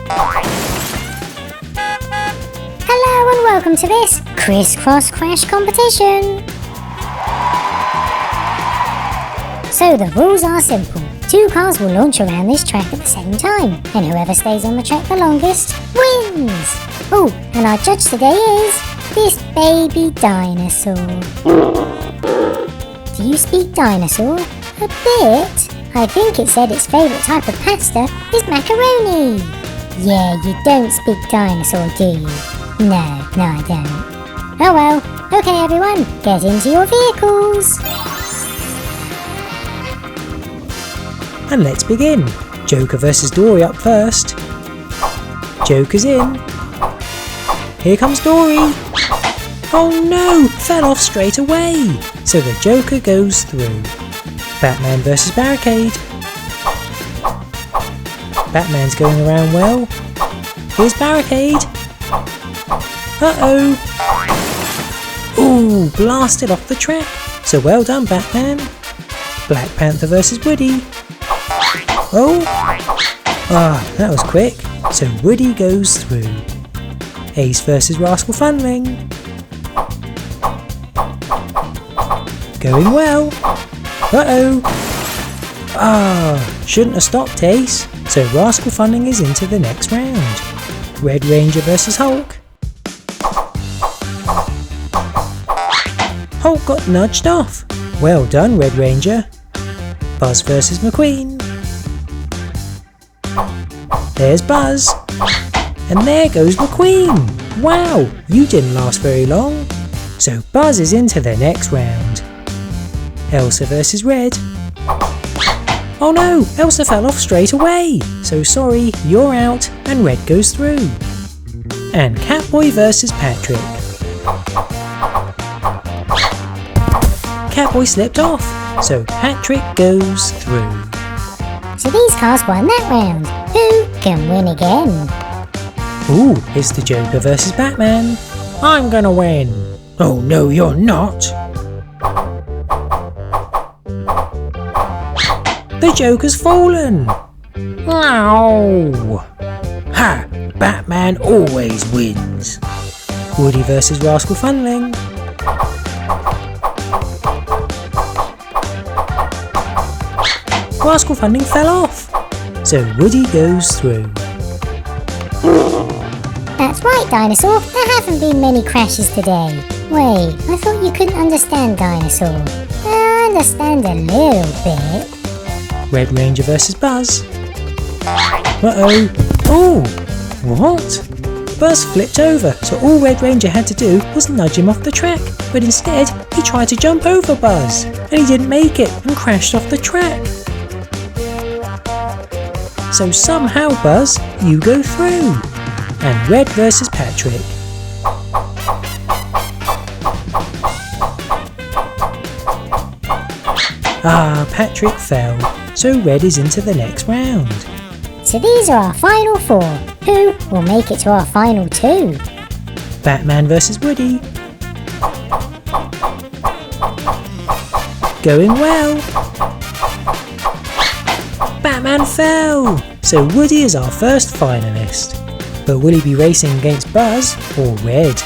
Hello and welcome to this Crisscross Crash competition. So the rules are simple. 2 cars will launch around this track at the same time, and whoever stays on the track the longest wins. Oh, and our judge today is this baby dinosaur. Do you speak dinosaur? A bit. I think it said its favourite type of pasta is macaroni. Yeah, you don't speak dinosaur, do you? No, I don't. Oh well. Okay everyone, get into your vehicles. And let's begin. Joker versus Dory up first. Joker's in. Here comes Dory. Oh no, fell off straight away. So the Joker goes through. Batman versus Barricade. Batman's going around well. Here's Barricade. Uh-oh. Ooh, blasted off the track. So well done, Batman. Black Panther versus Woody. Oh! That was quick. So Woody goes through. Ace versus Rascal Funling. Going well. Uh-oh. Shouldn't have stopped Ace. So Rascal Funling is into the next round. Red Ranger versus Hulk. Hulk got nudged off. Well done, Red Ranger. Buzz versus Mcqueen. There's Buzz. And there goes Mcqueen. Wow, you didn't last very long. So Buzz is into the next round. Elsa versus Red. Oh no, Elsa fell off straight away. So sorry, you're out and Red goes through. And Catboy versus Patrick. Catboy slipped off, so Patrick goes through. So these cars won that round. Who can win again? Ooh, it's the Joker versus Batman. I'm gonna win. Oh no, you're not. The Joker's fallen. Ow! Ha! Batman always wins. Woody versus Rascal Funling. Rascal Funling fell off, so Woody goes through. That's right, Dinosaur. There haven't been many crashes today. Wait, I thought you couldn't understand Dinosaur. I understand a little bit. Red Ranger versus Buzz. Uh-oh. Oh! What? Buzz flipped over, so all Red Ranger had to do was nudge him off the track. But instead, he tried to jump over Buzz, and he didn't make it and crashed off the track. So somehow, Buzz, you go through. And Red versus Patrick. Patrick fell, so Red is into the next round. So these are our final 4. Who will make it to our final 2? Batman versus Woody. Going well. Batman fell, so Woody is our first finalist. But will he be racing against Buzz or Red?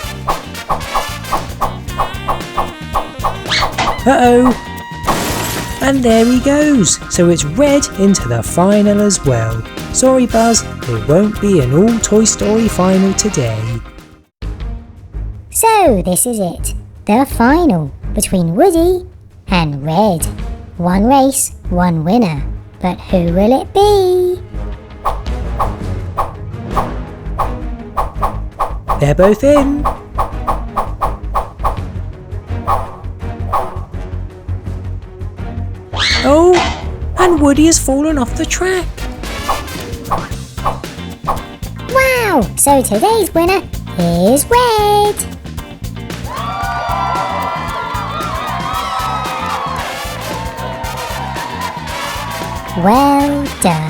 Uh-oh! And there he goes, so it's Red into the final as well. Sorry Buzz, there won't be an all Toy Story final today. So this is it, the final between Woody and Red. 1 race, 1 winner, but who will it be? They're both in. Oh, and Woody has fallen off the track. Wow, so today's winner is Red. Well done.